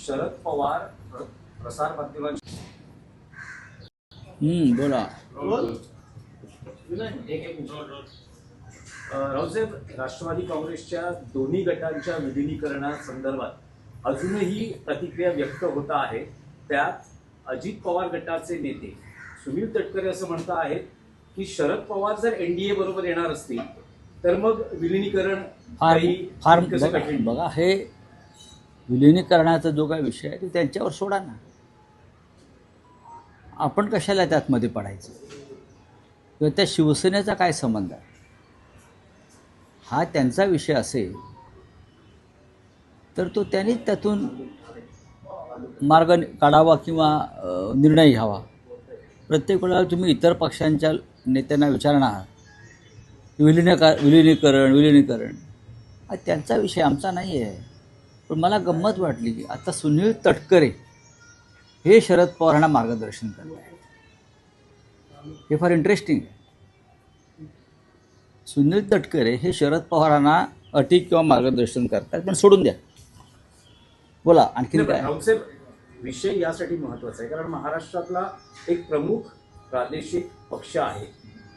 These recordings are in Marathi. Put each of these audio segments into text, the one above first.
शरद पवार प्रसार माध्यमांची बोला. रावसाहेब, राष्ट्रवादी काँग्रेसच्या दोन्ही गटांच्या विलिनीकरणासंदर्भात अजूनही प्रतिक्रिया व्यक्त होत आहे. त्यात अजित पवार गटाचे नेते सुनील तटकरे असं म्हणत आहेत की शरद पवार जर एनडीए बरोबर येणार असतील तर मग विलिनीकरण फार बघा, हे विलिनीकरणाचा जो काही विषय आहे तो त्यांच्यावर सोडा ना. आपण कशाला त्यात मध्ये पडायचं किंवा त्या शिवसेनेचा काय संबंध आहे? हा त्यांचा विषय असेल तर तो त्यांनीच त्यातून मार्ग काढावा किंवा निर्णय घ्यावा. प्रत्येक वेळेला तुम्ही इतर पक्षांच्या नेत्यांना विचारणार विलिनीकरण हा त्यांचा विषय, आमचा नाही आहे. पण मला गंमत वाटली की आता सुनील तटकरे हे शरद पवारांना मार्गदर्शन करत आहेत. हे फार इंटरेस्टिंग आहे. सुनील तटकरे हे शरद पवारांना अटी किंवा मार्गदर्शन करतात. पण सोडून द्या, बोला आणखी काय. रावसाहेब, विषय यासाठी महत्त्वाचा आहे कारण महाराष्ट्रातला एक प्रमुख प्रादेशिक पक्ष आहे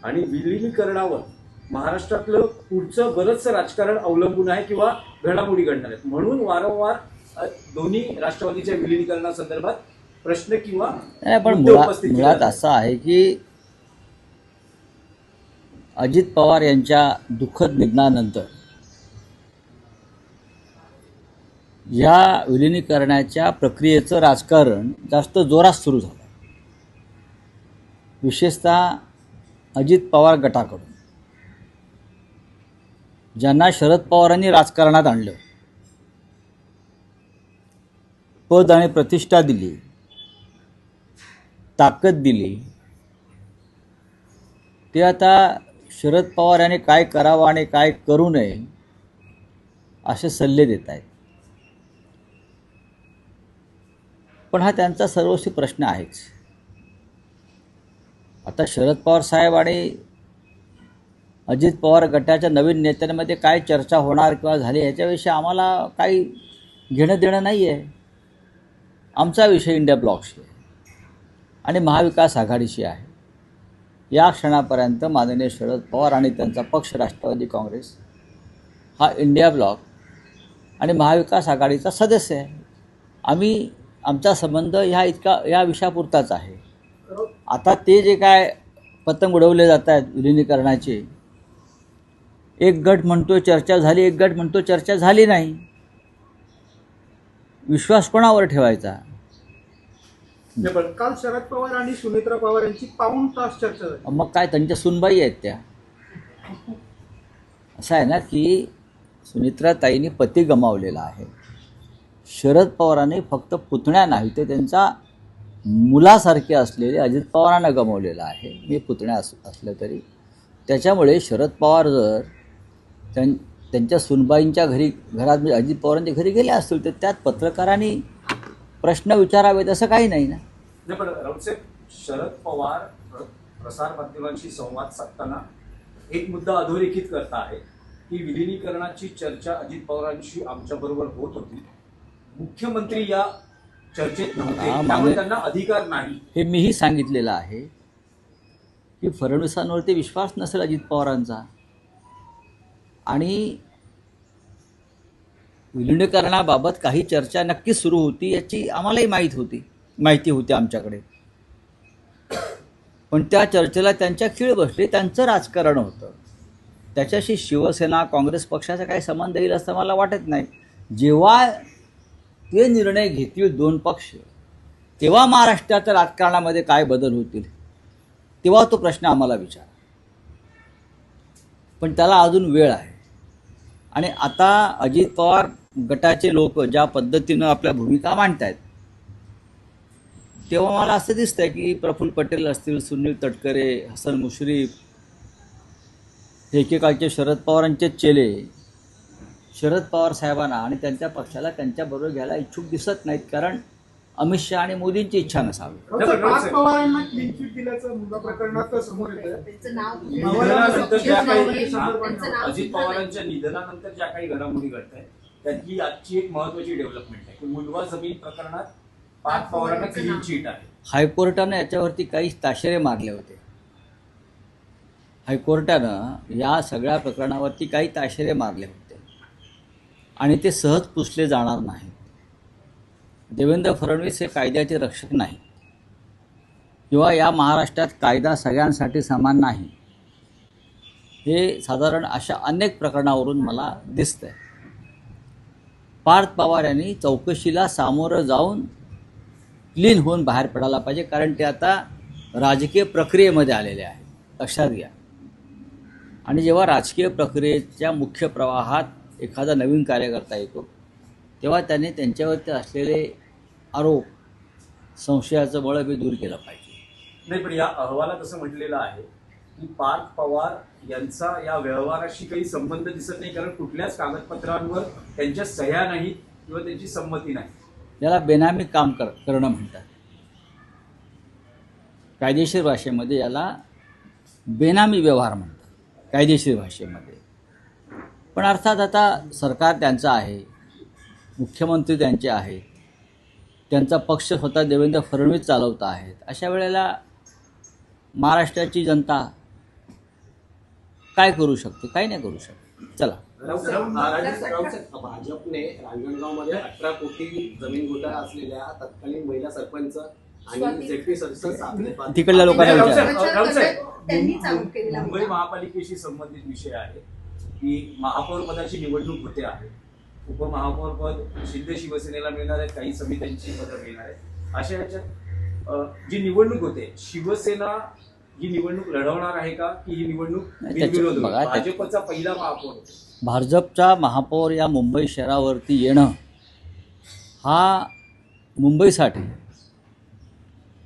आणि विलिनीकरणावर महाराष्ट्रातलं पुढचं बरंचसं राजकारण अवलंबून आहे किंवा घडामोडी घडणार आहेत. म्हणून वारंवार दोन्ही राष्ट्रवादीच्या विलिनीकरणासंदर्भात प्रश्न किंवा पण मुळात असं आहे की अजित पवार यांच्या दुःखद निधनानंतर या विलिनीकरणाच्या प्रक्रियेचं राजकारण जास्त जोरात सुरू झालं, विशेषतः अजित पवार गटाकडून, ज्यांना शरद पवारांनी राजकारणात आणलं, पद आणि प्रतिष्ठा दिली, ताकद दिली. ते आता शरद पवार यांनी काय करावं आणि काय करू नये असे सल्ले देत आहेत. पण हा त्यांचा सर्वस्वी प्रश्न आहेच. आता शरद पवार साहेब आणि अजित पवार गटाच्या नवीन नेत्यांमध्ये काय चर्चा होणार किंवा झाली ह्याच्याविषयी आम्हाला काही घेणं देणं नाही आहे. आमचा विषय इंडिया ब्लॉकशी आहे आणि महाविकास आघाडीशी आहे. या क्षणापर्यंत माननीय शरद पवार आणि त्यांचा पक्ष राष्ट्रवादी काँग्रेस हा इंडिया ब्लॉक आणि महाविकास आघाडीचा सदस्य आहे. आम्ही आमचा संबंध ह्या विषयापुरताच आहे. आता ते जे काय पतंग उडवले जात आहेत विलिनीकरणाचे, एक गट म्हणतो चर्चा झाली, एक गट म्हणतो चर्चा झाली नाही. विश्वास कोणावर ठेवायचा? काल शरद पवार आणि सुनेत्रा पवार यांची पाऊण तास चर्चा झाली. मग काय त्यांच्या सुनबाई आहेत त्या? असं आहे ना की सुनेत्राताईंनी पती गमावलेला आहे. शरद पवारांनी फक्त पुतण्या नाही तर त्यांचा मुलासारखे असलेले अजित पवारांना गमावलेला आहे. मी पुतण्या असलं तरी. त्याच्यामुळे शरद पवार जर त्यांच्या सुनबाईंच्या घरात म्हणजे अजित पवारांच्या घरी गेले असतील तर त्यात पत्रकारांनी प्रश्न विचारावेत असं काही नाही ना. पण रावसाहेब, शरद पवार प्रसार माध्यमांशी संवाद साधताना एक मुद्दा अधोरेखित करता आहे की विलिनीकरणाची चर्चा अजित पवारांशी आमच्याबरोबर होत होती, मुख्यमंत्री या चर्चेत नव्हते, त्यामुळे त्यांना अधिकार नाही. हे मीही सांगितलेलं आहे की फडणवीसांवरती विश्वास नसेल अजित पवारांचा आणि विलिनीकरणाबाबत काही चर्चा नक्कीच सुरू होती याची आम्हालाही माहिती होती आमच्याकडे. पण त्या चर्चेला त्यांच्या खीळ बसली, त्यांचं राजकारण होतं. त्याच्याशी शिवसेना काँग्रेस पक्षाचा काही संबंध येईल असं मला वाटत नाही. जेव्हा ते निर्णय घेतील दोन पक्ष तेव्हा महाराष्ट्राच्या राजकारणामध्ये काय बदल होतील तेव्हा तो प्रश्न आम्हाला विचारा. पण त्याला अजून वेळ आहे. आणि आता अजित पवार गटाचे लोक ज्या पद्धतीनं आपल्या भूमिका मांडत आहेत तेव्हा मला असं दिसतंय की प्रफुल्ल पटेल असतील, सुनील तटकरे, हसन मुश्रीफ, एकेकाळचे शरद पवारांचे चेले शरद पवार साहेबांना आणि त्यांच्या पक्षाला त्यांच्याबरोबर घ्यायला इच्छुक दिसत नाहीत. कारण अमित शहा आणि मोदींची इच्छा नसावी. पवारांना क्लीन चिट दिल्याचं मुद्दा प्रकरणात समोर येतं. अजित पवारांच्या निधनानंतर ज्या काही घडामोडी घडत आहेत त्यातली आजची एक महत्वाची डेव्हलपमेंट आहे की मुलवा जमीन प्रकरणात पार्थ पवारांना क्लीन चीट आहे. हायकोर्टानं याच्यावरती काही ताशेरे मारले होते. हायकोर्टानं या सगळ्या प्रकरणावरती काही ताशेरे मारले होते आणि ते सहज पुसले जाणार नाहीत. देवेंद्र फडणवीस हे कायद्याचे रक्षक नाही किंवा या महाराष्ट्रात कायदा सगळ्यांसाठी समान नाही, हे साधारण अशा अनेक प्रकरणावरून मला दिसतंय. पार्थ पवार यांनी चौकशीला सामोरं जाऊन क्लीन होऊन बाहेर पडायला पाहिजे, कारण ते आता राजकीय प्रक्रियेमध्ये आलेले आहे, लक्षात घ्या. आणि जेव्हा राजकीय प्रक्रियेच्या मुख्य प्रवाहात एखादा नवीन कार्यकर्ता येतो तेव्हा त्यांनी त्यांच्यावरती असलेले आरोप, संशयाचं बळ बी दूर केलं पाहिजे. नाही, पण या अहवालात असं म्हटलेलं आहे की पार्थ पवार यांचा या व्यवहाराशी काही संबंध दिसत नाही, कारण कुठल्याच कागदपत्रांवर त्यांच्या सह्या नाहीत किंवा त्यांची संमती नाही. याला बेनामी काम करणं म्हणतात. कायदेशीर भाषेमध्ये याला बेनामी व्यवहार म्हणतात, कायदेशीर भाषेमध्ये. पण अर्थात आता सरकार त्यांचं आहे, मुख्यमंत्री त्यांचे आहेत, त्यांचा पक्ष स्वतः देवेंद्र फडणवीस चालवत आहेत. अशा वेळेला महाराष्ट्राची जनता काय करू शकते? काही नाही करू शकते. चला, भाजपने रांजणगावमध्ये 18 कोटी जमीन घोटाळा असलेल्या तत्कालीन महिला सरपंच आणि जेपी सदस्य तिकडल्या लोकांना विचारा. त्यांनी चालू केलेला मुंबई महापालिकेशी संबंधित विषय आहे की महापौर पदाची निवडणूक होते आहे. उपमहापौर पद शिंदे शिवसेनेला मिळणार आहेत, काही समित्यांची पदं मिळणार आहेत. अशा याच्यात जी निवडणूक होते, शिवसेना ही निवडणूक लढवणार आहे का की ही निवडणूक बिनविरोध होईल? बघा, भाजपचा पहिला महापौर होता. भाजपचा महापौर या मुंबई शहरावरती येणं हा मुंबईसाठी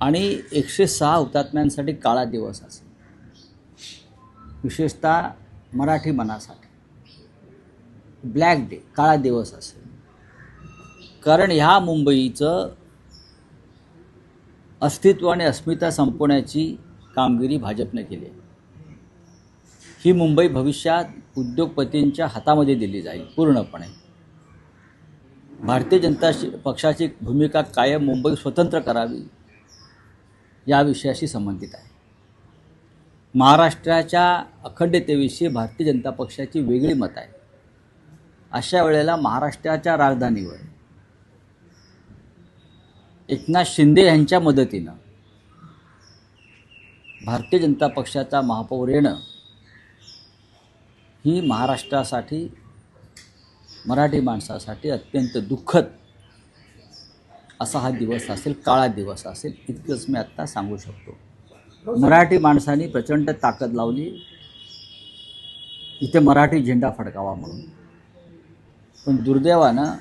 आणि 106 हुतात्म्यांसाठी काळा दिवस असेल, विशेषतः मराठी मनासाठी ब्लॅक डे, काळा दिवस असेल. कारण ह्या मुंबईचं अस्तित्व आणि अस्मिता संपवण्याची कामगिरी भाजपने केली आहे. ही मुंबई भविष्यात उद्योगपतींच्या हातामध्ये दिली जाईल पूर्णपणे. भारतीय जनता पक्षाची भूमिका कायम मुंबई स्वतंत्र करावी या विषयाशी संबंधित आहे. महाराष्ट्राच्या अखंडतेविषयी भारतीय जनता पक्षाची वेगळी मत आहे. अशा वेळेला महाराष्ट्राच्या राजधानीवर एकनाथ शिंदे यांच्या मदतीनं भारतीय जनता पक्षाचा महापौर येणं ही महाराष्ट्रासाठी, मराठी माणसासाठी अत्यंत दुःखद असा हा दिवस असेल, काळा दिवस असेल, इतकंच मी आत्ता सांगू शकतो. मराठी माणसांनी प्रचंड ताकद लावली इथे मराठी झेंडा फडकावा म्हणून. पण दुर्दैवानं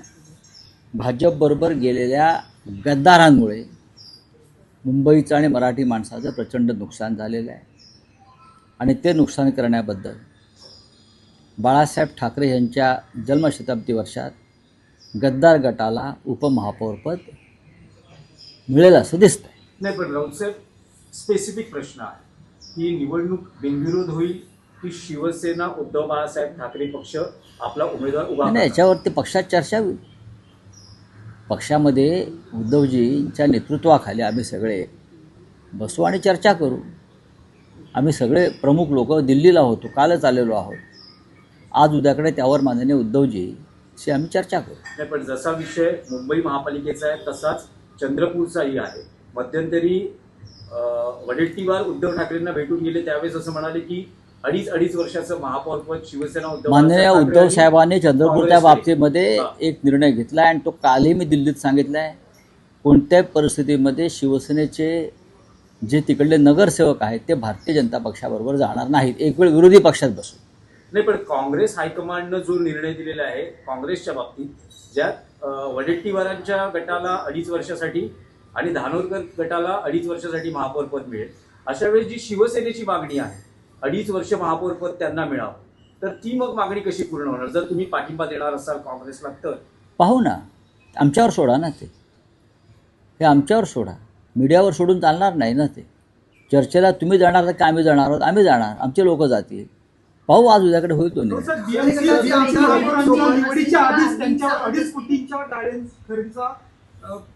भाजपबरोबर गेलेल्या गद्दारांमुळे मुंबईचं आणि मराठी माणसाचं प्रचंड नुकसान झालेलं आहे. आणि ते नुकसान करण्याबद्दल बाळासाहेब ठाकरे यांच्या जन्मशताब्दी वर्षात गद्दार गटाला उपमहापौरपद मिळेल असं दिसतंय. नाही, पण राऊतसाहेब, स्पेसिफिक प्रश्न आहे ही निवडणूक बिनविरोध होईल की शिवसेना उद्धव बाळासाहेब ठाकरे पक्ष आपला उमेदवार उभा नाही, करणार? याच्यावरती पक्षात चर्चा होईल. पक्षामध्ये उद्धवजींच्या नेतृत्वाखाली आम्ही सगळे बसू आणि चर्चा करू. आम्ही सगळे प्रमुख लोक दिल्लीला होतो, कालच आलेलो आहोत. आज उद्याकडे त्यावर माननीय उद्धवजीशी आम्ही चर्चा करू. नाही, पण जसा विषय मुंबई महापालिकेचा आहे तसाच चंद्रपूरचाही आहे. मध्यंतरी वडेट्टीवार उद्धव ठाकरेंना भेटून गेले, त्यावेळेस असं म्हणाले की अडीच वर्षाचं महापौरपद शिवसेना माननीय उद्धव साहेबांनी चंद्रपूरच्या बाबतीमध्ये हां. एक निर्णय घेतला आणि तो कालही मी दिल्लीत सांगितला आहे. कोणत्याही परिस्थितीमध्ये शिवसेनेचे जे तिकडले नगरसेवक आहेत ते भारतीय जनता पक्षाबरोबर जाणार नाहीत. एक वेळ विरोधी पक्षात बसू. नाही, पण काँग्रेस हायकमांडनं जो निर्णय दिलेला आहे काँग्रेसच्या बाबतीत, ज्यात वडेट्टीवारांच्या गटाला 2.5 वर्षासाठी आणि धानोरकर गटाला 2.5 वर्षासाठी महापौरपद मिळेल, अशा वेळेस जी शिवसेनेची मागणी आहे 2.5 वर्ष महापौरपद त्यांना मिळावं, तर ती मग मागणी कशी पूर्ण होणार? जर तुम्ही पाठिंबा देणार असाल काँग्रेसला तर पाहू ना, आमच्यावर सोडा ना. हे आमच्यावर सोडा, मीडियावर सोडून चालणार नाही ना. ते चर्चेला तुम्ही जाणार तर का आम्ही जाणार आहोत? आम्ही जाणार, आमचे लोक जातील. पाहू आज उद्याकडे होईल तो हो निर्णय. सर, BMC महापौरांच्या निवडीच्या आधीच त्यांच्यावर 2.5 कोटींच्या गाड्या खरेदीचा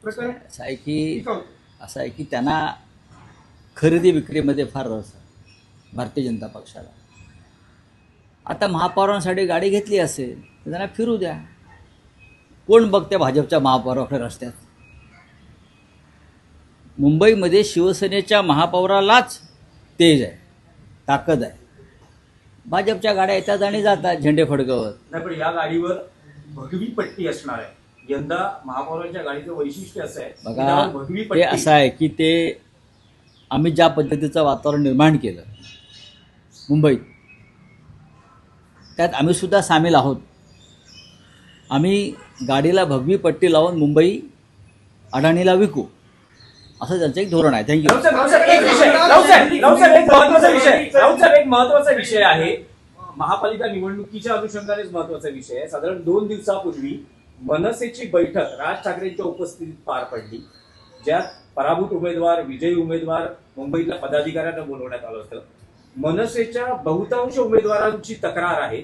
प्रकार असं आहे की टिकाव. असं आहे की त्यांना खरेदी विक्रीमध्ये फार रस आहे भारतीय जनता पक्षाला. आता महापौरांसाठी गाडी घेतली असेल तर त्यांना फिरू द्या. कोण बघते भाजपच्या महापौराकडे रस्त्यात? मुंबईमध्ये शिवसेनेच्या महापौरालाच तेज आहे, ताकद आहे. भाजपच्या गाड्या येतात आणि जातात झेंडे फडकवत. नाही, पण या गाडीवर भगवी पट्टी असणार आहे. यंदा महापौरांच्या गाडीचं वैशिष्ट्य असं आहे की बघा, त्यावर भगवी ते पट्टी. असं आहे की ते आम्ही ज्या पद्धतीचं वातावरण निर्माण केलं मुंबईत, त्यात आम्ही सुद्धा सामील आहोत. आम्ही गाडीला भगवी पट्टी लावून मुंबई अडाणीला विकू, असं त्यांचं एक धोरण आहे. थँक्यू. राऊत साहेब, एक महत्वाचा विषय आहे. महापालिका निवडणुकीच्या अनुषंगानेच महत्वाचा विषय आहे. साधारण 2 दिवसापूर्वी मनसेची बैठक राज ठाकरेंच्या उपस्थितीत पार पडली, ज्यात पराभूत उमेदवार, विजयी उमेदवार, मुंबईतल्या पदाधिकाऱ्यांना बोलवण्यात आलं होतं. मनसेच्या बहुतांश उमेदवारांची तक्रार आहे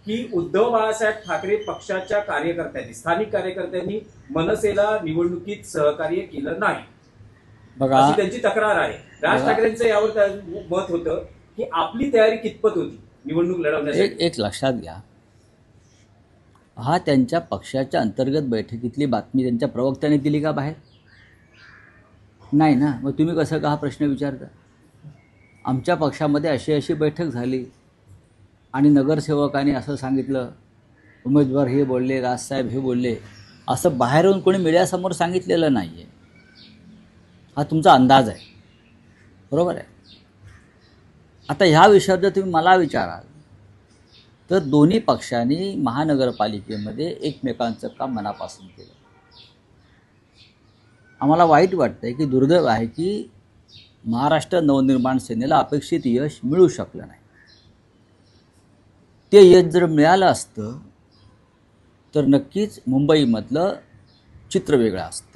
की उद्धव बाळासाहेब ठाकरे पक्षाच्या कार्यकर्त्यांनी, स्थानिक कार्यकर्त्यांनी मनसेला निवडणुकीत सहकार्य केलं नाही, बघा, अशी त्यांची तक्रार आहे. राज बघा. ठाकरेंचं यावर मत होतं की आपली तयारी कितपत होती निवडणूक लढवण्यासाठी. एक लक्षात घ्या, हा त्यांच्या पक्षाच्या अंतर्गत बैठकीतली बातमी त्यांच्या प्रवक्त्याने दिली का बाहेर? नाही ना. मग तुम्ही कसं का हा प्रश्न विचारता? आमच्या पक्षामध्ये अशी अशी बैठक झाली आणि नगरसेवकांनी असं सांगितलं, उमेदवार हे बोलले, राजसाहेब हे बोलले, असं बाहेरून कोणी मीडियासमोर सांगितलेलं नाही आहे. हा तुमचा अंदाज आहे, बरोबर आहे. आता ह्या विषयावर जर तुम्ही मला विचाराल तर दोन्ही पक्षांनी महानगरपालिकेमध्ये एकमेकांचं काम मनापासून केलं. आम्हाला वाईट वाटतं आहे की दुर्दैव आहे की महाराष्ट्र नवनिर्माण सेनेला अपेक्षित यश मिळू शकलं नाही. ते यश जर मिळालं असतं तर नक्कीच मुंबईमधलं चित्र वेगळं असतं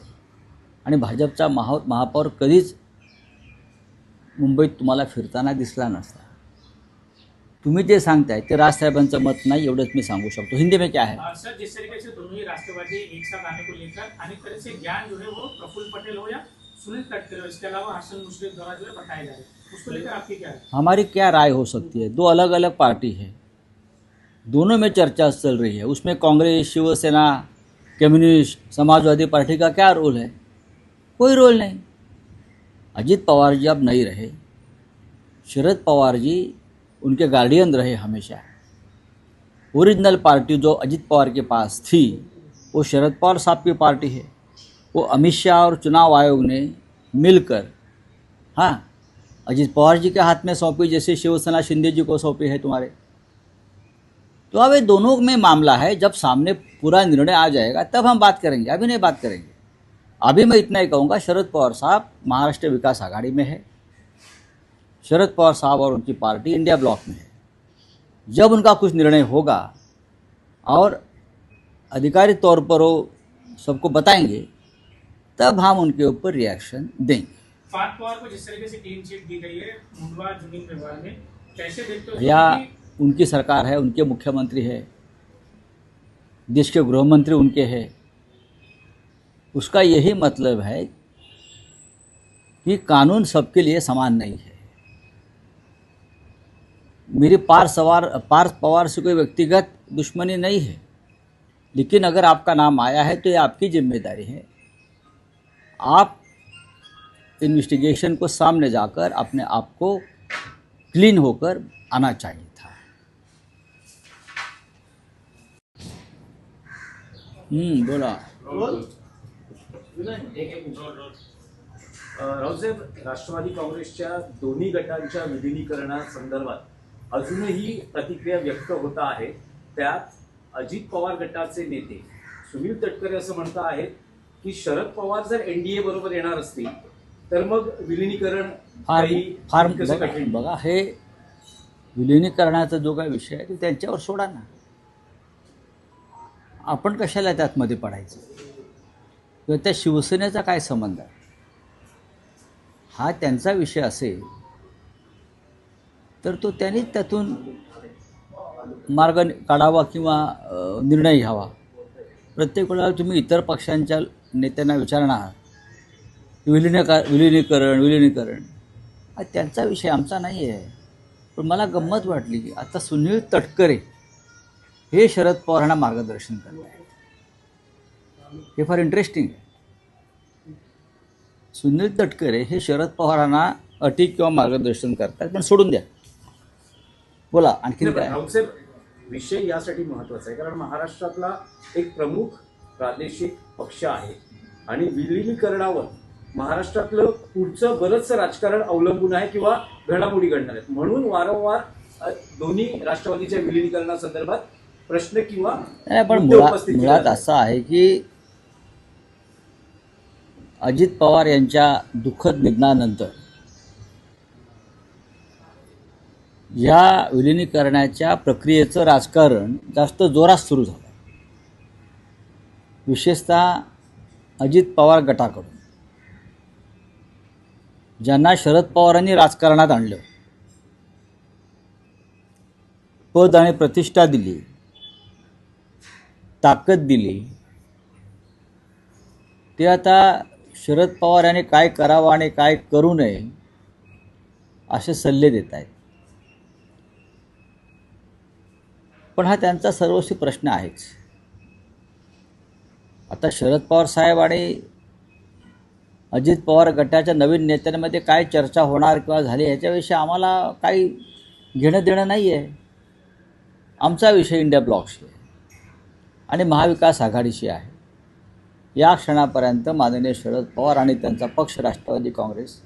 आणि भाजपचा महापौर कधीच मुंबईत तुम्हाला फिरताना दिसला नसता. तुम्ही जे सांगताय ते राजसाहेबांचं मत नाही, एवढंच मी सांगू शकतो. हिंदी में क्या है? सर, जिस तरीके से दोनों ही राष्ट्रवादी एक साथ आने को लेकर अनेक तरह से ज्ञान जो है वो प्रफुल्ल पटेल हो या सुनील तटकरे हो, इसके अलावा हसन मुश्रीफ द्वारा जो है बताया जा रहा है, उसको लेकर आपकी क्या है? हमारी क्या राय हो सकती है? 2 अलग अलग पार्टी है, दोनों में चर्चा चल रही है. उसमें कांग्रेस, शिवसेना, कम्युनिस्ट, समाजवादी पार्टी का क्या रोल है? कोई रोल नहीं. अजीत पवार जी अब नहीं रहे, शरद पवार जी उनके गार्डियन रहे हमेशा. ओरिजिनल पार्टी जो अजीत पवार के पास थी वो शरद पवार साहब की पार्टी है. वो अमित शाह और चुनाव आयोग ने मिलकर, हाँ, अजीत पवार जी के हाथ में सौंपी, जैसे शिवसेना शिंदे जी को सौंपी है तुम्हारे. तो अब ये दोनों में मामला है. जब सामने पूरा निर्णय आ जाएगा तब हम बात करेंगे, अभी नहीं बात करेंगे. अभी मैं इतना ही कहूँगा, शरद पवार साहब महाराष्ट्र विकास आघाड़ी में है, शरद पवार साहब और उनकी पार्टी इंडिया ब्लॉक में है. जब उनका कुछ निर्णय होगा और आधिकारिक तौर पर वो सबको बताएंगे तब हम उनके ऊपर रिएक्शन देंगे. पार्थ पवार को जिस तरीके से क्लीन चिट दी गई है मुंडवा जमीन व्यवहार में, कैसे देखते हो? भैया, उनकी सरकार है, उनके मुख्यमंत्री है, देश के गृहमंत्री उनके हैं. उसका यही मतलब है कि कानून सबके लिए समान नहीं है. मेरी पार्थ पवार से कोई व्यक्तिगत दुश्मनी नहीं है, लेकिन अगर आपका नाम आया है तो ये आपकी जिम्मेदारी है. आप इन्वेस्टिगेशन को सामने जाकर अपने आप को क्लीन होकर आना चाहिए था. बोला. रावसाहेब, राष्ट्रवादी काँग्रेसच्या दोन्ही गटांच्या विलिनीकरणासंदर्भात अजूनही प्रतिक्रिया व्यक्त होत आहे. त्यात अजित पवार गटाचे नेते सुनील तटकरे असं म्हणत आहेत की शरद पवार जर एनडीए बरोबर येणार असतील तर मग विलिनीकरण फार कसं कठीण? बघा, हे विलिनीकरणाचा जो काही विषय आहे तो त्यांच्यावर सोडा ना. आपण कशाला त्यातमध्ये पडायचं? किंवा त्या शिवसेनेचा काय संबंध आहे? हा त्यांचा विषय असेल तर तो त्यांनीच त्यातून मार्ग काढावा किंवा निर्णय घ्यावा. प्रत्येक वेळेला तुम्ही इतर पक्षांच्या नेत्यांना विचारणार विलिनीकरण हा त्यांचा विषय, आमचा नाही आहे. पण मला गंमत वाटली की आता सुनील तटकरे हे शरद पवारांना मार्गदर्शन करत आहेत. हे फार इंटरेस्टिंग आहे. सुनील तटकरे हे शरद पवारांना अटी किंवा मार्गदर्शन करतात. पण सोडून द्या, बोला आणखीन काय. राऊतसाहेब, विषय यासाठी महत्वाचा आहे कारण महाराष्ट्रातला एक प्रमुख प्रादेशिक पक्ष आहे आणि विलिनीकरणावर महाराष्ट्रातलं पुढचं बरंचसं राजकारण अवलंबून आहे किंवा घडामोडी घडणार आहेत. म्हणून वारंवार दोन्ही राष्ट्रवादीच्या विलिनीकरणासंदर्भात प्रश्न किंवा नाही, पण मुद्दे उपस्थित केले मुळात जातात. असं आहे की अजित पवार यांच्या दुःखद निधनानंतर या विलिनीकरणाच्या प्रक्रियेचं राजकारण जास्त जोरात सुरू झालं, विशेषतः अजित पवार गटाकडून, ज्यांना शरद पवारांनी राजकारणात आणलं, पद आणि प्रतिष्ठा दिली, ताकद दिली, ते आता शरद पवार यांनी काय करावं आणि काय करू नये असे सल्ले देत आहेत. पण हा त्यांचा सर्वस्वी प्रश्न आहेच. आता शरद पवार साहेब आणि अजित पवार गटाच्या नवीन नेत्यांमध्ये काय चर्चा होणार किंवा झाली ह्याच्याविषयी आम्हाला काही घेणं देणं नाही आहे. आमचा विषय इंडिया ब्लॉकशी आहे आणि महाविकास आघाडीशी आहे. या क्षणापर्यंत माननीय शरद पवार आणि त्यांचा पक्ष राष्ट्रवादी काँग्रेस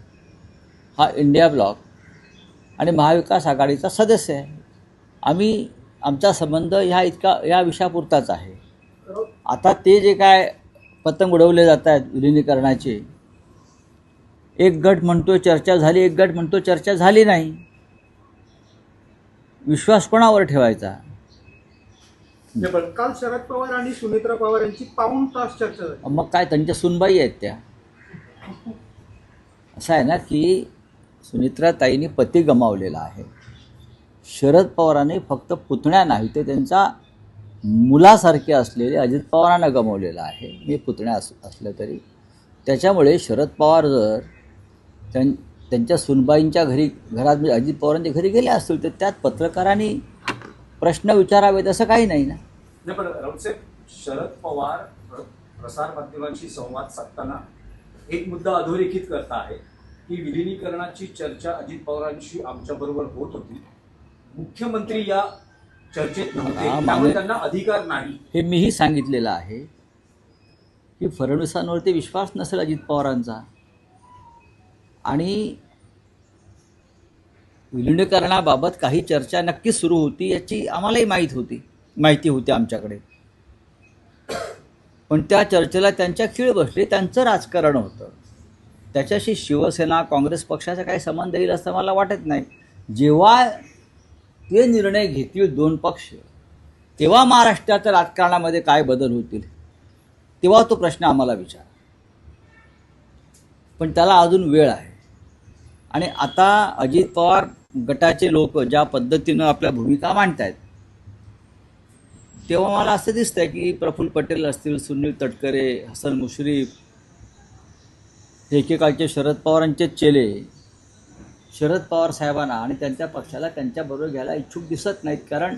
हा इंडिया ब्लॉक आणि महाविकास आघाडीचा सदस्य आहे. आम्ही आमचा संबंध या विषयापुरताच आहे. आता ते जे काय पतंग उडवले जात आहेत विलिनीकरणाचे, एक गट म्हणतो चर्चा झाली, एक गट म्हणतो चर्चा झाली नाही. विश्वास कोणावर ठेवायचा? काल शरद पवार आणि सुनेत्रा पवार यांची पाऊण तास चर्चा झाली. मग काय त्यांच्या सुनबाई आहेत त्या? असं आहे ना की सुनित्राताईंनी पती गमावलेला आहे. शरद पवारांनी फक्त पुतण्या नाही तर त्यांचा मुलासारखे असलेले अजित पवारांना गमावलेला आहे. मी पुतण्या असलं तरी त्याच्यामुळे शरद पवार जर त्यांच्या सुनबाईंच्या घरात म्हणजे अजित पवारांच्या घरी गेले असतील तर त्यात पत्रकारांनी प्रश्न विचारावेत असं काही नाही ना. नाही, पण राऊतसाहेब, शरद पवार प्रसारमाध्यमांशी संवाद साधताना एक मुद्दा अधोरेखित करता आहे की विलिनीकरणाची चर्चा अजित पवारांशी आमच्याबरोबर होत होती, मुख्यमंत्री या चर्चेत नव्हते, त्यामुळे त्यांना अधिकार नाही. हे मीही सांगितलेलं आहे की फडणवीसांवरती विश्वास नसेल अजित पवारांचा आणि विलिनीकरणाबाबत काही चर्चा नक्कीच सुरू होती याची आम्हालाही माहिती होती आमच्याकडे. पण त्या चर्चेला त्यांच्या खीळ बसली, त्यांचं राजकारण होतं. त्याच्याशी शिवसेना काँग्रेस पक्षाचा काही संबंध येईल असं मला वाटत नाही. जेव्हा ते निर्णय घेतील दोन पक्ष तेव्हा महाराष्ट्राच्या राजकारणामध्ये काय बदल होतील तेव्हा तो प्रश्न आम्हाला विचारा. पण त्याला अजून वेळ आहे. आणि आता अजित पवार गटाचे लोक ज्या पद्धतीनं आपल्या भूमिका मांडत आहेत तेव्हा मला असं दिसतंय की प्रफुल्ल पटेल असतील, सुनील तटकरे, हसन मुश्रीफ, एकेकाळचे शरद पवारांचे चेले शरद पवार साहेबांना आणि त्यांच्या पक्षाला त्यांच्याबरोबर घ्यायला इच्छुक दिसत नाहीत, कारण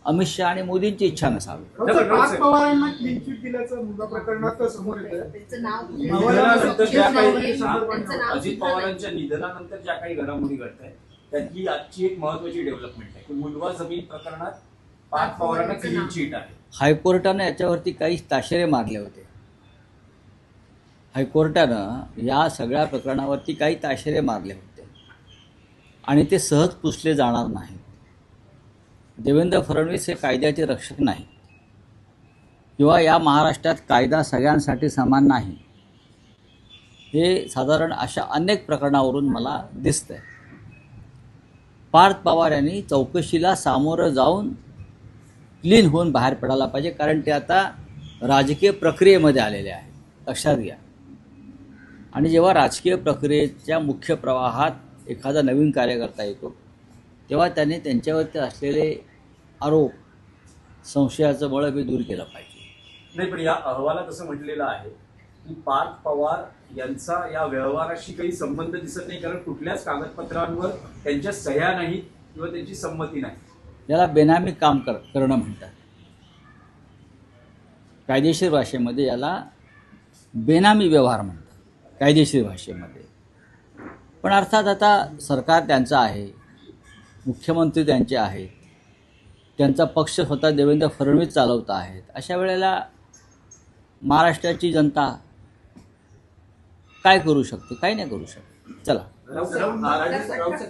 अमित शहा आणि मोदींची इच्छा नसावी. पाच पवारांना क्लीन चिट दिल्याचं मुद्दा प्रकरणात समोर येतं. त्यांचं नाव निधनानंतर ज्या काही त्यांचं नाव अजित पवारांच्या निधनानंतर ज्या काही घडामोडी घडत आहेत त्यातली आजची एक महत्वाची डेव्हलपमेंट आहे की मुंडवा जमीन प्रकरणात 5 पवारांना क्लीन चिट आहे. हायकोर्टानं याच्यावरती काही ताशेरे मारले होते. हायकोर्टानं या सगळ्या प्रकरणावरती काही ताशेरे मारले होते आणि ते सहज पुसले जाणार नाही. देवेंद्र फडणवीस हे कायद्याचे रक्षक नाही किंवा या महाराष्ट्रात कायदा सगळ्यांसाठी समान नाही, हे साधारण अशा अनेक प्रकरणावरून मला दिसतंय. पार्थ पवार यांनी चौकशीला सामोरं जाऊन क्लीन होऊन बाहेर पडायला पाहिजे, कारण ते आता राजकीय प्रक्रियेमध्ये आलेले आहेत, लक्षात घ्या. आणि जेव्हा राजकीय प्रक्रियेच्या मुख्य प्रवाहात एखादा नवीन कार्यकर्ता येतो तेव्हा त्याने त्यांच्यावरती असलेले आरोप संशयाचं बळ हे दूर केलं पाहिजे. नाही, पण या अहवालात असं म्हटलेलं आहे की पार्थ पवार यांचा या व्यवहाराशी काही संबंध दिसत नाही, कारण कुठल्याच कागदपत्रांवर त्यांच्या सह्या नाहीत किंवा त्यांची संमती नाही. याला बेनामी काम करणं म्हणतात. कायदेशीर भाषेमध्ये याला बेनामी व्यवहार म्हणतात, कायदेशीर भाषेमध्ये. पण अर्थात आता सरकार त्यांचं आहे, मुख्यमंत्री त्यांचे आहेत, त्यांचा पक्ष स्वतः देवेंद्र फडणवीस चालवत आहेत. अशा वेळेला महाराष्ट्राची जनता काय करू शकते? काही नाही करू शकते. चला,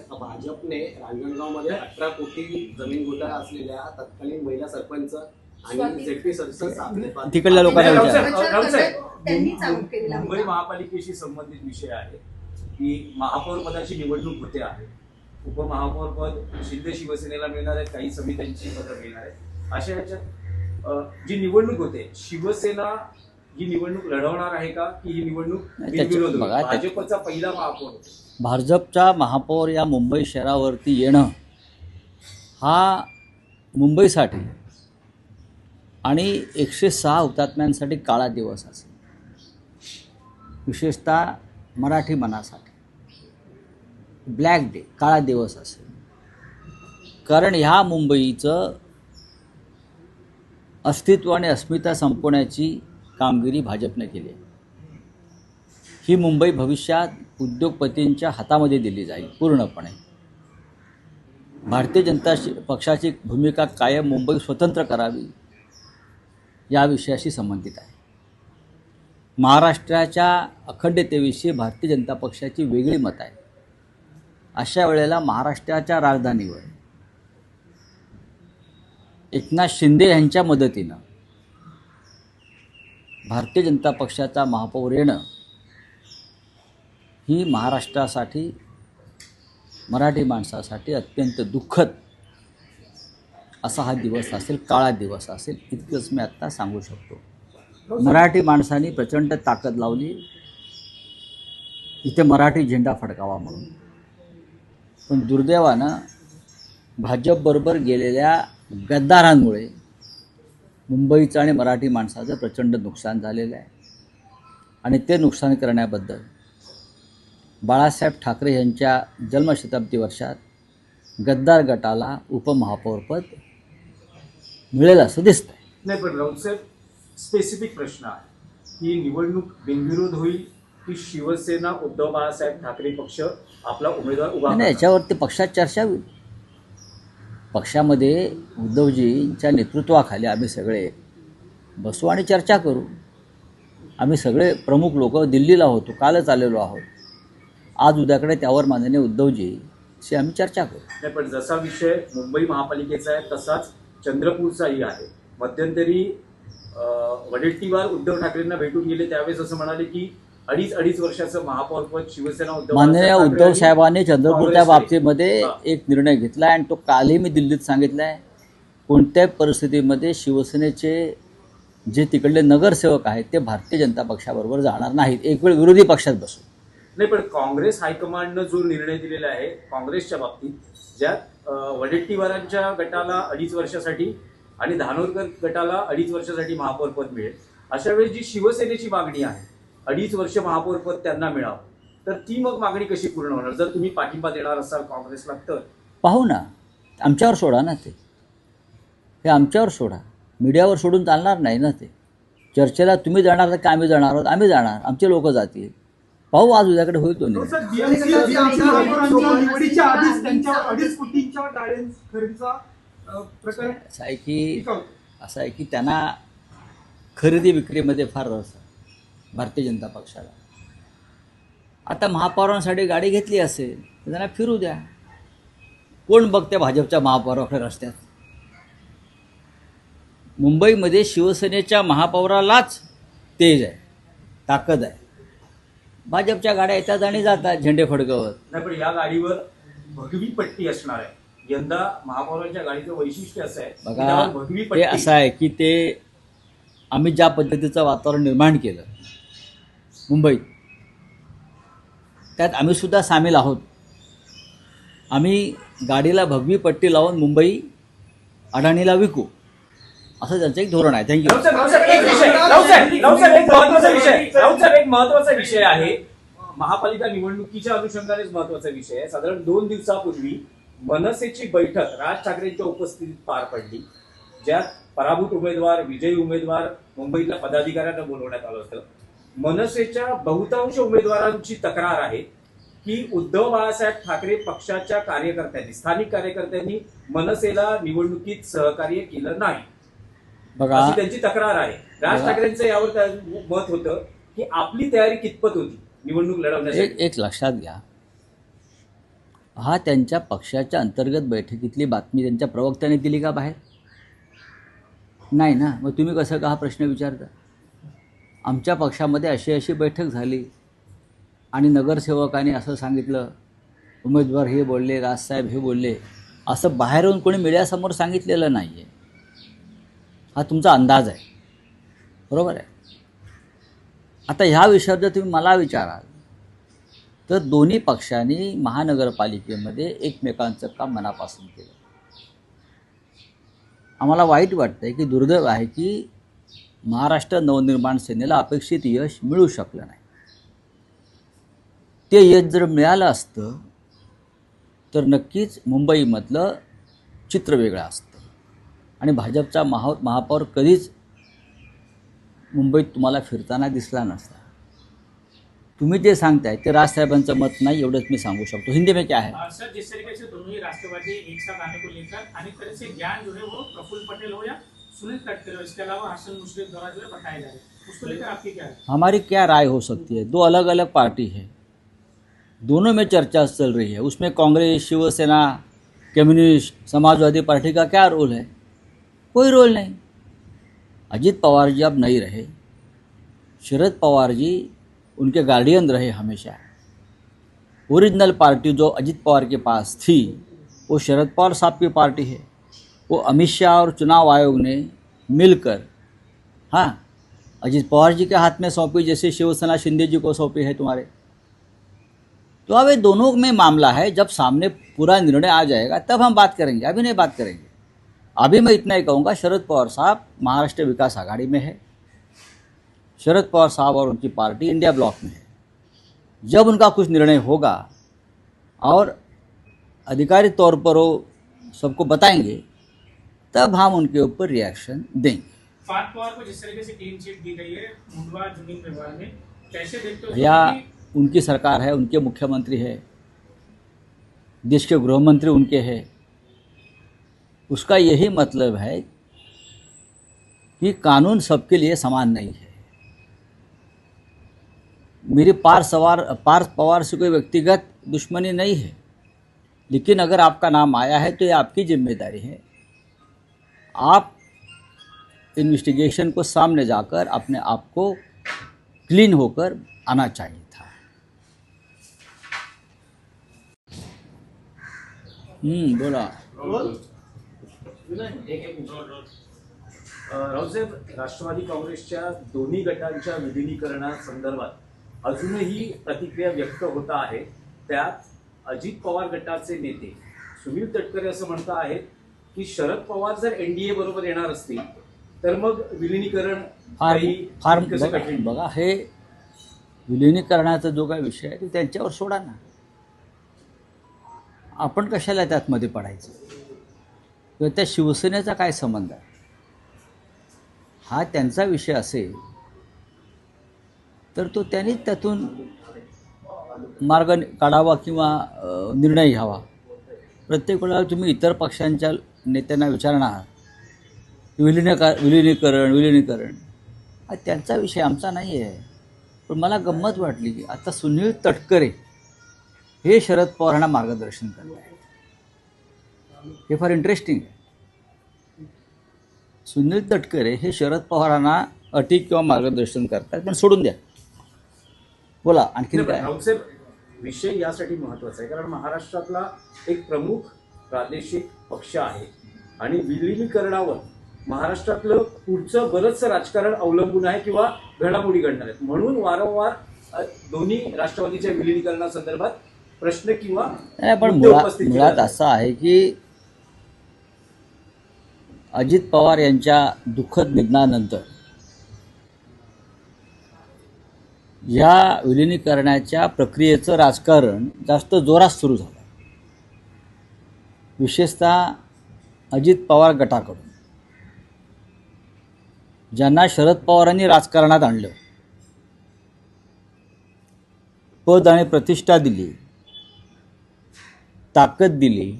भाजपने रांजणगावमध्ये 18 कोटी जमीन घोटाळा असलेल्या तत्कालीन महिला सरपंच आणि झेडपी सदस्य आपले तिकडल्या लोकांना नाही, विचारा. त्यांनीच आरोप केलेला मुंबई होता. महापालिकेशी संबंधित विषय आहे की महापौर पदाची निवडणूक होते आहे. उपमहापौर पद शिंदे शिवसेनेला मिळणार आहे, काही समित्यांची पदं मिळणार आहेत. अशा ह्याच्यात जी निवडणूक होते, शिवसेना ही निवडणूक लढवणार आहे का, की ही निवडणूक नाही, त्याच्या- बिनविरोध होईल? बघा, भाजपचा पहिला महापौर होता. भाजपचा महापौर या मुंबई शहरावरती येणं हा मुंबईसाठी आणि 106 हुतात्म्यांसाठी काळा दिवस असेल, विशेषतः मराठी मनासाठी ब्लॅक डे, काळा दिवस असेल. कारण ह्या मुंबईचं अस्तित्व आणि अस्मिता संपवण्याची कामगिरी भाजपने केली आहे. ही मुंबई भविष्यात उद्योगपतींच्या हातामध्ये दिली जाईल पूर्णपणे. भारतीय जनता पक्षाची भूमिका कायम मुंबई स्वतंत्र करावी या विषयाशी संबंधित आहे. महाराष्ट्राच्या अखंडतेविषयी भारतीय जनता पक्षाची वेगळी मत आहे. अशा वेळेला महाराष्ट्राच्या राजधानीवर एकनाथ शिंदे यांच्या मदतीनं भारतीय जनता पक्षाचा महापौर येणं ही महाराष्ट्रासाठी, मराठी माणसासाठी अत्यंत दुःखद असा हा दिवस असेल, काळा दिवस असेल, इतकंच मी आत्ता सांगू शकतो. मराठी माणसांनी प्रचंड ताकद लावली इथे मराठी झेंडा फडकावा म्हणून. पण दुर्दैवानं भाजपबरोबर गेलेल्या गद्दारांमुळे मुंबईचं आणि मराठी माणसाचं प्रचंड नुकसान झालेलं आहे. आणि ते नुकसान करण्याबद्दल बाळासाहेब ठाकरे यांच्या जन्मशताब्दी वर्षात गद्दार गटाला उपमहापौरपद मिळेल असं दिसतंय. नाही, पण राऊतसाहेब, स्पेसिफिक प्रश्न आहे की निवडणूक बिनविरोध होईल की शिवसेना उद्धव बाळासाहेब ठाकरे पक्ष आपला उमेदवार उभा नाही, करणार? याच्यावरती पक्षात चर्चा होईल. पक्षामध्ये उद्धवजींच्या नेतृत्वाखाली आम्ही सगळे बसू आणि चर्चा करू. आम्ही सगळे प्रमुख लोक दिल्लीला होतो, कालच आलेलो आहोत. आज उद्याकडे त्यावर माननीय उद्धवजीशी आम्ही चर्चा करू. नाही, पण जसा विषय मुंबई महापालिकेचा आहे तसाच चंद्रपूरचाही आहे. मध्यंतरी वडेट्टीवार उद्धव ठाकरेंना भेटून गेले, त्यावेळेस असं म्हणाले की अडीच वर्षाचं महापौरपद शिवसेना माननीय उद्धव साहेबांनी चंद्रपूरच्या बाबतीमध्ये हां. एक निर्णय घेतला आहे आणि तो कालही मी दिल्लीत सांगितला आहे. कोणत्याही परिस्थितीमध्ये शिवसेनेचे जे तिकडले नगरसेवक आहेत ते भारतीय जनता पक्षाबरोबर जाणार नाहीत. एक वेळ विरोधी पक्षात बसू. नाही, पण काँग्रेस हायकमांडनं जो निर्णय दिलेला आहे काँग्रेसच्या बाबतीत, ज्यात वडेट्टीवारांच्या गटाला 2.5 वर्षासाठी आणि धानोरकर गटाला 2.5 वर्षासाठी महापौरपद मिळेल, अशा वेळी जी शिवसेनेची मागणी आहे 2.5 वर्ष महापौरपद त्यांना मिळावं, तर ती मग मागणी कशी पूर्ण होणार जर तुम्ही पाठिंबा देणार असाल काँग्रेसला? तर पाहू ना, आमच्यावर सोडा ना, हे आमच्यावर सोडा. मीडियावर सोडून चालणार नाही ना. ते चर्चेला तुम्ही जाणार तर का आम्ही जाणार आहोत? आम्ही जाणार, आमचे लोक जातील. पाहू आज उद्याकडे होईल तो निर्णय. सर, BMC आमच्या महापौरांच्या निवडीच्या आधीच त्यांच्या 2.5 कोटींच्या गाड्या खरेदीचा प्रकार असं आहे की त्यांना खरेदी विक्रीमध्ये फार रस आहे भारतीय जनता पक्षाला. आता महापौरांसाठी गाडी घेतली असेल तर त्यांना फिरू द्या. कोण बघते भाजपच्या महापौराकडे रस्त्यात? मुंबईमध्ये शिवसेनेच्या महापौरालाच तेज आहे, ताकद आहे. भाजपच्या गाड्या येतात आणि जातात झेंडे फडकवत. नाही, पण या गाडीवर भगवी पट्टी असणार आहे. यंदा महापौरांच्या गाडीचं वैशिष्ट्य असं आहे की बघा, त्यावर भगवी ते पट्टी. असं आहे की ते आम्ही ज्या पद्धतीचं वातावरण निर्माण केलं मुंबईत, त्यात आम्ही सुद्धा सामील आहोत. आम्ही गाडीला भगवी पट्टी लावून मुंबई अडाणीला विकू, असं त्यांचं एक धोरण आहे. थँक्यू. एक महत्वाचा विषय आहे. महापालिका निवडणुकीच्या अनुषंगानेच महत्वाचा विषय आहे. साधारण 2 दिवसापूर्वी मनसेची बैठक राज ठाकरेंच्या उपस्थितीत पार पडली, ज्यात पराभूत उमेदवार, विजयी उमेदवार, मुंबईतल्या पदाधिकाऱ्यांना बोलवण्यात आलं होतं. मनसेच्या बहुतांश उमेदवारांची तक्रार आहे की उद्धव बाळासाहेब ठाकरे पक्षाच्या कार्यकर्त्यांनी, स्थानिक कार्यकर्त्यांनी मनसेला निवडणुकीत सहकार्य केलं नाही, बघा, अशी त्यांची तक्रार आहे. राज ठाकरेंचं यावर मत होतं की आपली तयारी कितपत होती निवडणूक लढवण्यासाठी. एक लक्षात घ्या, हा त्यांच्या पक्षाच्या अंतर्गत बैठकीतली बातमी त्यांच्या प्रवक्त्याने दिली का बाहेर? नाही ना. मग तुम्ही कसं का हा प्रश्न विचारता? आमच्या पक्षामध्ये अशी अशी बैठक झाली आणि नगरसेवकाने असं सांगितलं, उमेदवार हे बोलले, राजसाहेब हे बोलले, असं बाहेरून कोणी मीडियासमोर सांगितलेलं नाही आहे. हा तुमचा अंदाज आहे, बरोबर आहे. आता ह्या विषयावर जर तुम्ही मला विचाराल तर दोन्ही पक्षांनी महानगरपालिकेमध्ये एकमेकांचं काम मनापासून केलं. आम्हाला वाईट वाटतं आहे की दुर्दैव आहे की महाराष्ट्र नवनिर्माण सेनेला अपेक्षित यश मिळू शकलं नाही. ते यश जर मिळालं असतं तर नक्कीच मुंबईमधलं चित्र वेगळं असतं आणि भाजपचा महापौर कधीच मुंबईत तुम्हाला फिरताना दिसला नसता. तुम्ही जे सांगताय ते राजसाहेबांचं मत नाही, एवढंच मी सांगू शकतो. हिंदी में क्या है? सर, जिस तरीके से दोनों ही राष्ट्रवादी एक साथ आने को लेकर अनेक तरह से ज्ञान जो है वो प्रफुल्ल पटेल हो या सुनील तटकरे हो, इसके अलावा हसन मुश्रीफ द्वारा जो है बताए जा रहे हैं, उसको लेकर आपकी क्या है? हमारी क्या राय हो सकती है? 2 अलग अलग पार्टी है, दोनों में चर्चा चल रही है. उसमें कांग्रेस, शिवसेना, कम्युनिस्ट, समाजवादी पार्टी का क्या रोल है? कोई रोल नहीं. अजीत पवार जी अब नहीं रहे, शरद पवार जी उनके गार्डियन रहे हमेशा. ओरिजिनल पार्टी जो अजीत पवार के पास थी वो शरद पवार साहब की पार्टी है. वो अमित शाह और चुनाव आयोग ने मिलकर अजीत पवार जी के हाथ में सौंपी, जैसे शिवसेना शिंदे जी को सौंपी है तुम्हारे. तो अब ये दोनों में मामला है. जब सामने पूरा निर्णय आ जाएगा तब हम बात करेंगे, अभी नहीं बात करेंगे. अभी मैं इतना ही कहूँगा, शरद पवार साहब महाराष्ट्र विकास आघाड़ी में है, शरद पवार साहब और उनकी पार्टी इंडिया ब्लॉक में है. जब उनका कुछ निर्णय होगा और आधिकारिक तौर पर वो सबको बताएंगे तब हम उनके ऊपर रिएक्शन देंगे. फात पवार को जिस तरीके से क्लीन चिट दी गई है मुंडवा जमीन विवाद में, कैसे देखते हो? भैया, उनकी सरकार है, उनके मुख्यमंत्री है, देश के गृहमंत्री उनके हैं. उसका यही मतलब है कि कानून सबके लिए समान नहीं है. मेरी पार्थ पवार से कोई व्यक्तिगत दुश्मनी नहीं है, लेकिन अगर आपका नाम आया है तो ये आपकी जिम्मेदारी है. आप इन्वेस्टिगेशन को सामने जाकर अपने आप को क्लीन होकर आना चाहिए था. बोला. रावसाहेब, राष्ट्रवादी काँग्रेसच्या दोन्ही गटांच्या विलिनीकरणासंदर्भात अजूनही प्रतिक्रिया व्यक्त होत आहे. त्यात अजित पवार गटाचे नेते सुनील तटकरे असं म्हणत आहेत की शरद पवार जर एनडीए बरोबर येणार असतील तर मग विलिनीकरण फार बघा, हे विलिनीकरणाचा जो काही विषय आहे तो त्यांच्यावर सोडा ना. आपण कशाला त्यातमध्ये पडायचं? किंवा त्या शिवसेनेचा काय संबंध आहे? हा त्यांचा विषय असेल तर तो त्यांनीच त्यातून मार्ग काढावा किंवा निर्णय घ्यावा. प्रत्येक वेळेला तुम्ही इतर पक्षांच्या नेत्यांना विचारणार विलिनीकरण हा त्यांचा विषय, आमचा नाही आहे. पण मला गंमत वाटली की आता सुनील तटकरे हे शरद पवारांना मार्गदर्शन करत आहेत. हे फार इंटरेस्टिंग आहे. सुनील तटकरे हे शरद पवारांना अटी किंवा मार्गदर्शन करतात. पण सोडून द्या, बोला आणखी काय. रावसाहेब, विषय यासाठी महत्वाचा आहे कारण महाराष्ट्रातला एक प्रमुख प्रादेशिक पक्ष आहे आणि विलिनीकरणावर महाराष्ट्रातलं पुढचं बरंचसं राजकारण अवलंबून आहे किंवा घडामोडी घडणार आहेत. म्हणून वारंवार दोन्ही राष्ट्रवादीच्या विलिनीकरणासंदर्भात प्रश्न किंवा पण मुळात असं आहे की अजित पवार यांच्या दुःखद निधनानंतर या विलिनीकरणाच्या प्रक्रियेचं राजकारण जास्त जोरात सुरू झालं, विशेषतः अजित पवार गटाकडून, ज्यांना शरद पवारांनी राजकारणात आणलं, पद आणि प्रतिष्ठा दिली, ताकद दिली,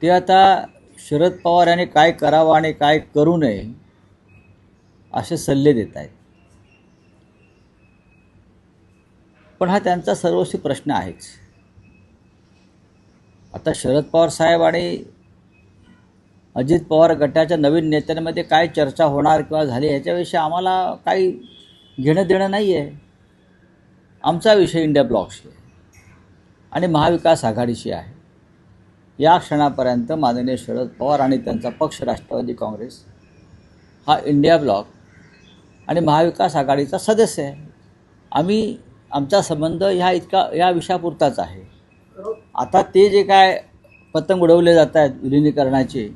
ते आता शरद पवार यांनी काय करावं आणि काय करू नये असे सल्ले देत आहेत. पण हा त्यांचा सर्वस्वी प्रश्न आहेच. आता शरद पवार साहेब आणि अजित पवार गटाच्या नवीन नेत्यांमध्ये काय चर्चा होणार किंवा झाली ह्याच्याविषयी आम्हाला काही घेणं देणं नाही आहे. आमचा विषय इंडिया ब्लॉकशी आहे आणि महाविकास आघाडीशी आहे. या क्षणापर्यंत माननीय शरद पवार आणि त्यांचा पक्ष राष्ट्रवादी काँग्रेस हा इंडिया ब्लॉक आणि महाविकास आघाडीचा सदस्य आहे. आम्ही आमचा संबंध या विषयापुरताच आहे. आता ते जे काय पतंग उडवले जात आहेत विलिनीकरणाचे,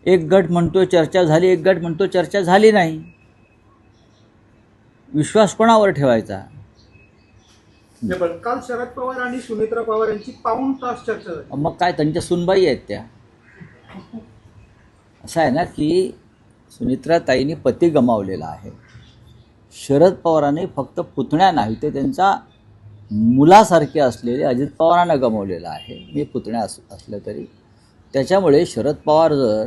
एक गट म्हणतो चर्चा झाली, एक गट म्हणतो चर्चा झाली नाही. विश्वास कोणावर ठेवायचा? काल शरद पवार आणि सुनेत्रा पवार यांची पाऊण तास चर्चा झाली. मग काय त्यांच्या सुनबाई आहेत त्या? असं आहे ना की सुनित्राताईंनी पती गमावलेला आहे. शरद पवारांनी फक्त पुतण्या नाही तर त्यांचा मुलासारखे असलेले अजित पवारांना गमावलेलं आहे. मी पुतण्या असलं तरी त्याच्यामुळे शरद पवार जर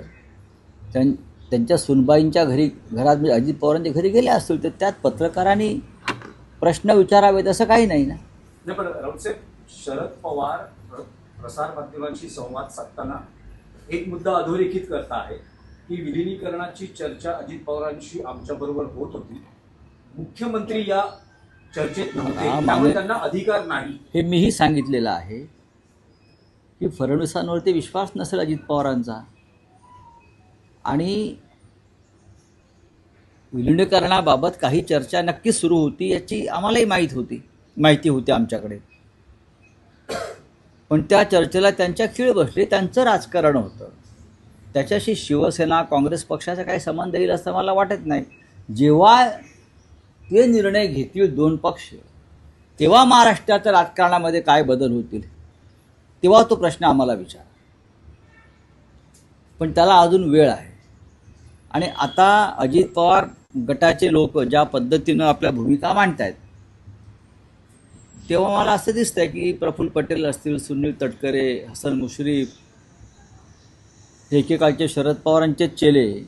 त्यांच्या सुनबाईंच्या घरात म्हणजे अजित पवारांच्या घरी गेले असतील तर त्यात पत्रकारांनी प्रश्न विचारावेत असं काही नाही ना. नाही, पण राऊतसाहेब, शरद पवार प्रसारमाध्यमांशी संवाद साधताना एक मुद्दा अधोरेखित करता आहे की विलिनीकरणाची चर्चा अजित पवारांशी आमच्याबरोबर होत होती, मुख्यमंत्री या चर्चेत नव्हते, त्यामुळे त्यांना अधिकार नाही. हे मीही सांगितलेलं आहे की फडणवीसांवरती विश्वास नसेल अजित पवारांचा आणि विलिनीकरणाबाबत काही चर्चा नक्कीच सुरू होती याची आम्हालाही माहिती होती आमच्याकडे. पण त्या चर्चेला त्यांच्या खीळ बसली, त्यांचं राजकारण होतं. त्याच्याशी शिवसेना काँग्रेस पक्षाचा काही संबंध येईल असं मला वाटत नाही. जेव्हा ते निर्णय घेतील दोन पक्ष, तेव्हा महाराष्ट्राच्या राजकारणामध्ये काय बदल होतील तेव्हा तो प्रश्न आम्हाला विचारा. पण त्याला अजून वेळ आहे. आणि आता अजित पवार गटाचे लोक ज्या पद्धतीनं आपल्या भूमिका मांडत आहेत तेव्हा मला असं दिसतंय की प्रफुल्ल पटेल असतील, सुनील तटकरे, हसन मुश्रीफ, एकेकाळचे शरद पवारांचे चेले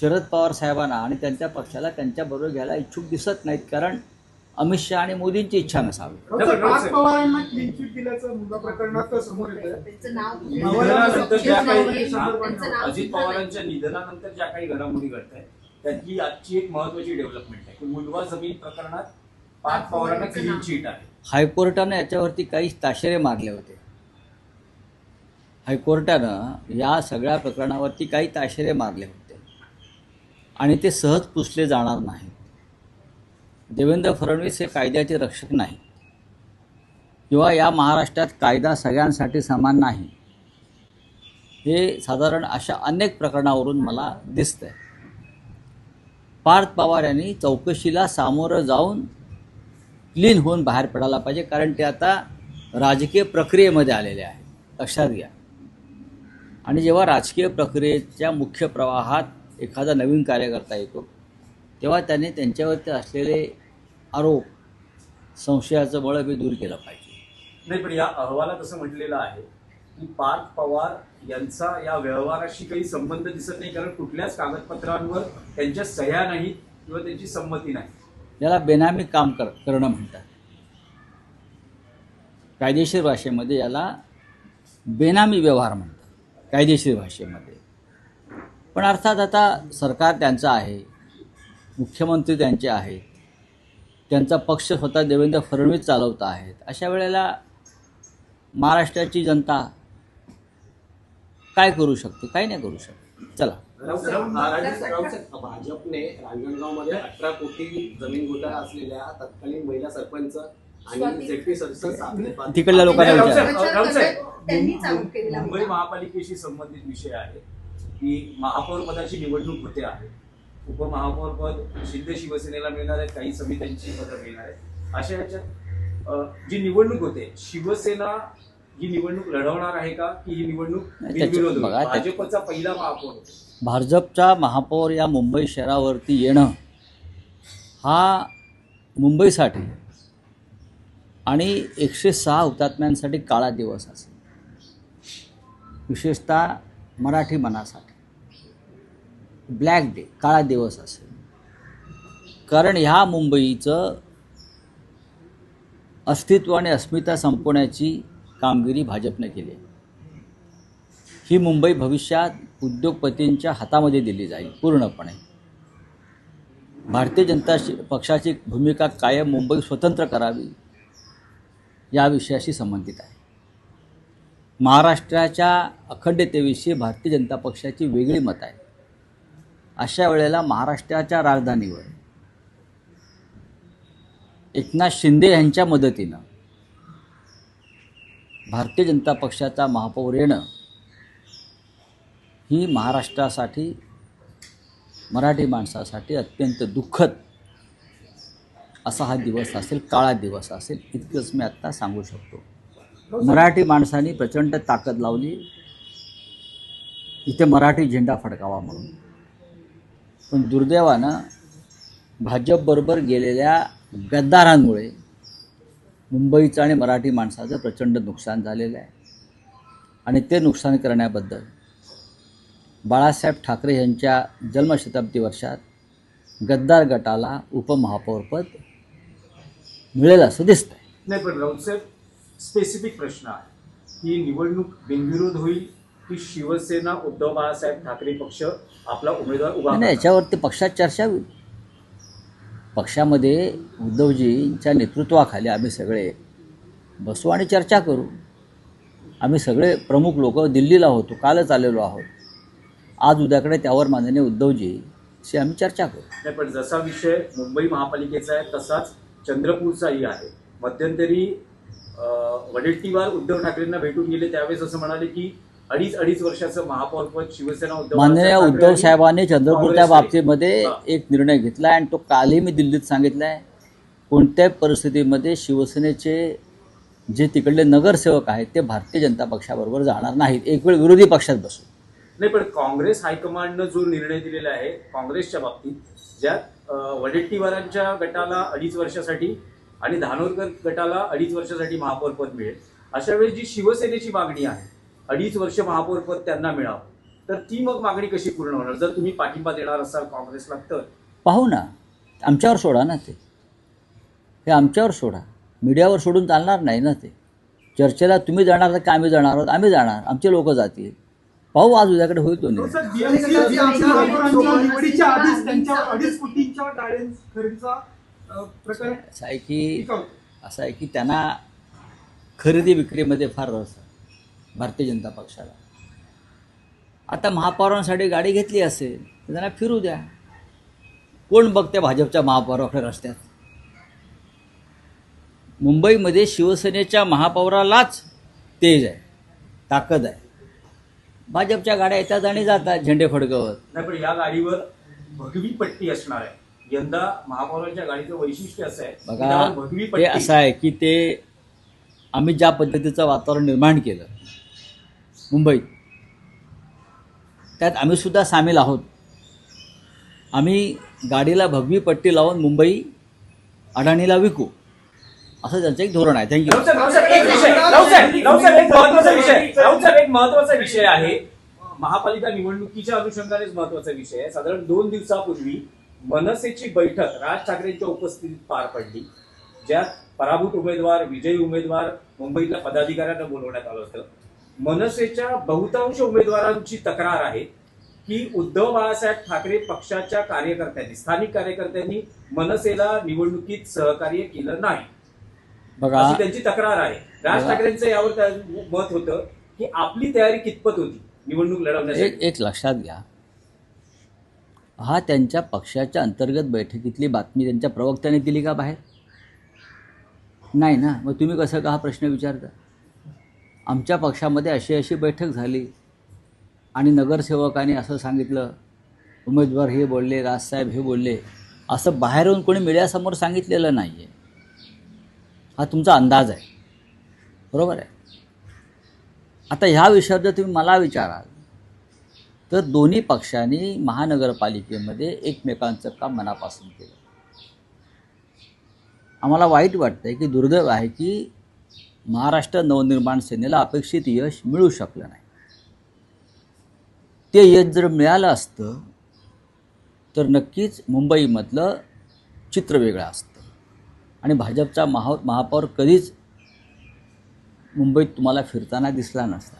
शरद पवार साहेबांना आणि त्यांच्या पक्षाला त्यांच्याबरोबर घ्यायला इच्छुक दिसत नाहीत, कारण अमित शहा आणि मोदींची इच्छा नसावी. पाच पवारांना क्लीन चिट दिल्याचं मुद्दा प्रकरणात समोर येतं. त्यांचं नाव निधनानंतर ज्या काही त्यांचं नाव अजित पवारांच्या निधनानंतर ज्या काही घडामोडी घडत आहेत त्यातली आजची एक महत्वाची डेव्हलपमेंट आहे की मुलवा जमीन प्रकरणात पाच पवारांना क्लीन चिट आहे. हायकोर्टानं याच्यावरती काही ताशेरे मारले होते. हायकोर्टानं या सगळ्या प्रकरणावरती काही ताशेरे मारले होते आणि ते सहज पुसले जाणार नाही. देवेंद्र फडणवीस हे कायद्याचे रक्षक नाही किंवा या महाराष्ट्रात कायदा सगळ्यांसाठी समान नाही, हे साधारण अशा अनेक प्रकरणावरून मला दिसतंय. पार्थ पवार यांनी चौकशीला सामोरं जाऊन क्लीन होऊन बाहेर पडायला पाहिजे, कारण ते आता राजकीय प्रक्रियेमध्ये आलेले आहेत, लक्षात घ्या. आणि जेव्हा राजकीय प्रक्रियेच्या मुख्य प्रवाहात एखादा नवीन कार्यकर्ता येतो तेव्हा त्यांनी त्यांच्यावरती असलेले आरोप, संशयाचं बळ बी दूर केलं पाहिजे. नाही, पण या अहवालात असं म्हटलेलं आहे की पार्थ पवार यांचा या व्यवहाराशी काही संबंध दिसत नाही, कारण कुठल्याच कागदपत्रांवर त्यांच्या सह्या नाहीत किंवा त्यांची संमती नाही. याला बेनामी काम करणं म्हणतात. कायदेशीर भाषेमध्ये याला बेनामी व्यवहार म्हणतात, कायदेशीर भाषेमध्ये. पण अर्थात आता सरकार त्यांचं आहे, मुख्यमंत्री त्यांचे आहेत, त्यांचा पक्ष स्वतः देवेंद्र फडणवीस चालवत आहेत. अशा वेळेला महाराष्ट्राची जनता काय करू शकते? काही नाही करू शकते. चला, भाजपने रांजणगावमध्ये 18 कोटी जमीन घोटाळा असलेल्या तत्कालीन महिला सरपंच आणि ZP सदस्य तिकडल्या लोकांना विचारा. राऊतसाहेब, त्यांनीच आरोप केलेला मुंबई होता. महापालिकेशी संबंधित विषय आहे की महापौर पदाची निवडणूक होते आहे. उपमहापौर पद शिंदे शिवसेनेला मिळणार आहे, काही समित्यांची पदं मिळणार आहेत. अशा याच्यात जी निवडणूक होते, शिवसेना ही निवडणूक लढवणार आहे का की ही निवडणूक नाही, बिनविरोध होईल? बघा, भाजपचा पहिला महापौर होता. भाजपचा महापौर या मुंबई शहरावरती येणं हा मुंबईसाठी आणि 106 हुतात्म्यांसाठी काळा दिवस असेल, विशेषतः मराठी मनासाठी ब्लॅक डे, काळा दिवस असेल. कारण ह्या मुंबईचं अस्तित्व आणि अस्मिता संपवण्याची कामगिरी भाजपने केली आहे. ही मुंबई भविष्यात उद्योगपतींच्या हातामध्ये दिली जाईल पूर्णपणे. भारतीय जनता पक्षाची भूमिका कायम मुंबई स्वतंत्र करावी या विषयाशी संबंधित आहे. महाराष्ट्राच्या अखंडतेविषयी भारतीय जनता पक्षाची वेगळी मत आहे. अशा वेळेला महाराष्ट्राच्या राजधानीवर एकनाथ शिंदे यांच्या मदतीनं भारतीय जनता पक्षाचा महापौर येणं ही महाराष्ट्रासाठी, मराठी माणसासाठी अत्यंत दुःखद असा हा दिवस असेल, काळा दिवस असेल, इतकंच मी आत्ता सांगू शकतो. मराठी माणसांनी प्रचंड ताकद लावली इथे मराठी झेंडा फडकावा म्हणून, पण दुर्दैवानं भाजपबरोबर गेलेल्या गद्दारांमुळे मुंबईचं आणि मराठी माणसाचं प्रचंड नुकसान झालेलं आहे. आणि ते नुकसान करण्याबद्दल बाळासाहेब ठाकरे यांच्या जन्मशताब्दी वर्षात गद्दार गटाला उपमहापौरपद मिळेल असं दिसतंय. नाही, पण राऊतसाहेब, स्पेसिफिक प्रश्न आहे ही निवडणूक बिनविरोध होईल की शिवसेना उद्धव बाळासाहेब ठाकरे पक्ष आपला उमेदवार उभा आणि करणार? याच्यावरती पक्षात चर्चा होईल. पक्षामध्ये उद्धवजींच्या नेतृत्वाखाली आम्ही सगळे बसू आणि चर्चा करू. आम्ही सगळे प्रमुख लोक दिल्लीला होतो, कालच आलेलो आहोत. आज उद्याकडे त्यावर माननीय उद्धवजीशी आम्ही चर्चा करू. नाही, पण जसा विषय मुंबई महापालिकेचा आहे तसाच चंद्रपूरचाही आहे. मध्यंतरी वडेट्टीवार उद्धव ठाकरेंना भेटून गेले, त्यावेळेस असं म्हणाले की अडीच वर्षाचं महापौरपद शिवसेना उद्धव माननीय बाळासाहेब ठाकरे उद्धव आणि साहेबांनी चंद्रपूरच्या काँग्रेसने. बाबतीमध्ये एक निर्णय घेतला आहे आणि तो कालही मी दिल्लीत सांगितला आहे. कोणत्याही परिस्थितीमध्ये शिवसेनेचे जे तिकडले नगरसेवक आहेत ते भारतीय जनता पक्षाबरोबर जाणार नाहीत. एक वेळ विरोधी पक्षात बसू. नाही, पण काँग्रेस हायकमांडनं जो निर्णय दिलेला आहे काँग्रेसच्या बाबतीत, ज्यात वडेट्टीवारांच्या गटाला 2.5 वर्षासाठी आणि धानोरकर गटाला 2.5 वर्षासाठी महापौरपद मिळेल, अशा वेळी जी शिवसेनेची मागणी आहे 2.5 वर्ष महापौरपद त्यांना मिळावं, तर ती मग मागणी कशी पूर्ण होणार जर तुम्ही पाठिंबा देणार असाल काँग्रेसला? तर पाहू ना, आमच्यावर सोडा ना ते. हे आमच्यावर सोडा, मीडियावर सोडून चालणार नाही ना ते. चर्चेला तुम्ही जाणार तर का आम्ही जाणार आहोत? आम्ही जाणार, आमचे लोक जातील. पाहू आज उद्याकडे होईल तो निर्णय. सर, BMC आमच्या महापौरांच्या निवडीच्या आधीच त्यांच्यावर 2.5 कोटींच्या गाड्या खरेदीचा प्रकार असं आहे की टिकावला. त्यांना खरेदी विक्रीमध्ये फार रस आहे भारतीय जनता पक्षाला. आता महापौरांसाठी गाडी घेतली असेल तर त्यांना फिरू द्या. कोण बघते भाजपच्या महापौराकडे रस्त्यात? मुंबईमध्ये शिवसेनेच्या महापौरालाच तेज आहे, ताकद आहे. भाजपच्या गाड्या येतात आणि जातात झेंडे फडकवत. नाही, पण या गाडीवर भगवी पट्टी असणार आहे. यंदा महापौरांच्या गाडीचं वैशिष्ट्य असं आहे की बघा, त्यावर भगवी ते पट्टी. असं आहे की ते आम्ही ज्या पद्धतीचं वातावरण निर्माण केलं मुंबईत, त्यात आम्ही सुद्धा सामील आहोत. आम्ही गाडीला भगवी पट्टी लावून मुंबई अडाणीला विकू, असं त्यांचं एक धोरण आहे. थँक्यू. एक महत्वाचा विषय आहे, महापालिका निवडणुकीच्या अनुषंगानेच महत्वाचा विषय आहे. साधारण 2 दिवसापूर्वी मनसेची बैठक राज ठाकरेंच्या उपस्थितीत पार पडली, ज्यात पराभूत उमेदवार, विजयी उमेदवार, मुंबईतल्या पदाधिकाऱ्यांना बोलवण्यात आलं होतं. मनसेच्या बहुतांश उमेदवारांची तक्रार आहे की उद्धव बाळासाहेब ठाकरे पक्षाच्या कार्यकर्त्यांनी, स्थानिक कार्यकर्त्यांनी मनसेला निवडणुकीत सहकार्य केलं नाही, बघा, अशी त्यांची तक्रार आहे. राज ठाकरेंचं यावर मत होतं की आपली तयारी कितपत होती निवडणूक लढवण्यासाठी. एक लक्षात घ्या, हा त्यांच्या पक्षाच्या अंतर्गत बैठकीतली बातमी त्यांच्या प्रवक्त्याने दिली का बाहेर? नाही ना. मग तुम्ही कसं का हा प्रश्न विचारता? आमच्या पक्षामध्ये अशी अशी बैठक झाली आणि नगरसेवकांनी असं सांगितलं, उमेदवार हे बोलले, राजसाहेब हे बोलले, असं बाहेरून कोणी मीडियासमोर सांगितलेलं नाही आहे. हा तुमचा अंदाज आहे, बरोबर आहे. आता ह्या विषयावर जर तुम्ही मला विचाराल तर दोन्ही पक्षांनी महानगरपालिकेमध्ये एकमेकांचं काम मनापासून केलं. आम्हाला वाईट वाटतं आहे की दुर्दैव आहे की महाराष्ट्र नवनिर्माण सेनेला अपेक्षित यश मिळू शकलं नाही. ते यश जर मिळालं असतं तर नक्कीच मुंबईमधलं चित्र वेगळं असतं आणि भाजपचा महापौर कधीच मुंबईत तुम्हाला फिरताना दिसला नसता.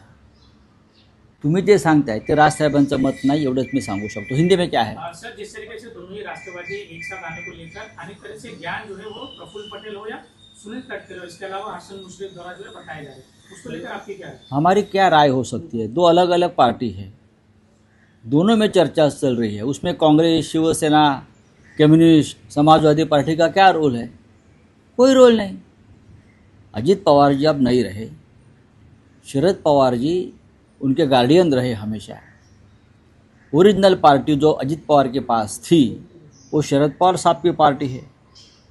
तुम्ही जे सांगताय ते राजसाहेबांचं मत नाही, एवढंच मी सांगू शकतो. हिंदी में क्या है? सर, जिस तरीके से दोनों ही राष्ट्रवादी एक साथ आने को लेकर अनेक तरह से ज्ञान जो है वो प्रफुल्ल पटेल हो या सुनील तटकरे हो, इसके अलावा हसन मुश्रीफ द्वारा जो है बताए जा रहे हैं, उसको लेकर आपकी क्या है? हमारी क्या राय हो सकती है? दो अलग अलग पार्टी है, दोनों में चर्चा चल रही है. उसमें कांग्रेस, शिवसेना, कम्युनिस्ट, समाजवादी पार्टी का क्या रोल है? कोई रोल नहीं. अजीत पवार जी अब नहीं रहे. शरद पवार जी उनके गार्डियन रहे हमेशा. ओरिजिनल पार्टी जो अजीत पवार के पास थी वो शरद पवार साहब की पार्टी है.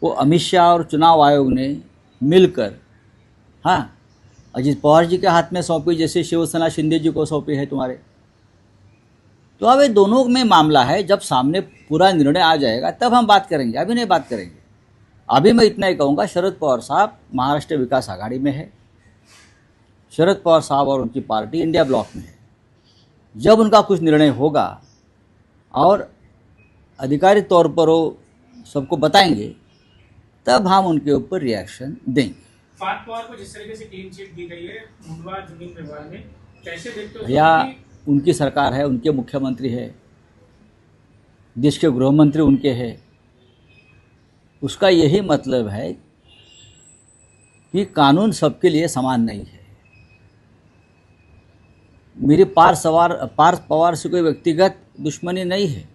वो अमित शाह और चुनाव आयोग ने मिलकर अजीत पवार जी के हाथ में सौंपी, जैसे शिवसेना शिंदे जी को सौंपी है तुम्हारे. तो अब ये दोनों में मामला है. जब सामने पूरा निर्णय आ जाएगा तब हम बात करेंगे, अभी नहीं बात करेंगे. अभी मैं इतना ही कहूँगा, शरद पवार साहब महाराष्ट्र विकास आघाड़ी में है. शरद पवार साहब और उनकी पार्टी इंडिया ब्लॉक में है. जब उनका कुछ निर्णय होगा और आधिकारिक तौर पर वो सबको बताएंगे तब हम उनके ऊपर रिएक्शन देंगे. फात पवार को जिस तरीके से क्लीन चिट दी गई है मुंडवा जमीन व्यवहार में, कैसे देखते हो? भैया, उनकी सरकार है, उनके मुख्यमंत्री है, देश के गृह मंत्री उनके हैं. उसका यही मतलब है कि कानून सबके लिए समान नहीं है. मेरी पार्थ पवार से कोई व्यक्तिगत दुश्मनी नहीं है,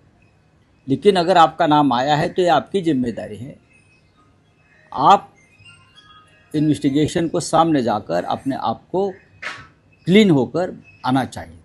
लेकिन अगर आपका नाम आया है तो ये आपकी जिम्मेदारी है. आप इन्वेस्टिगेशन को सामने जाकर अपने आप को क्लीन होकर आना चाहिए.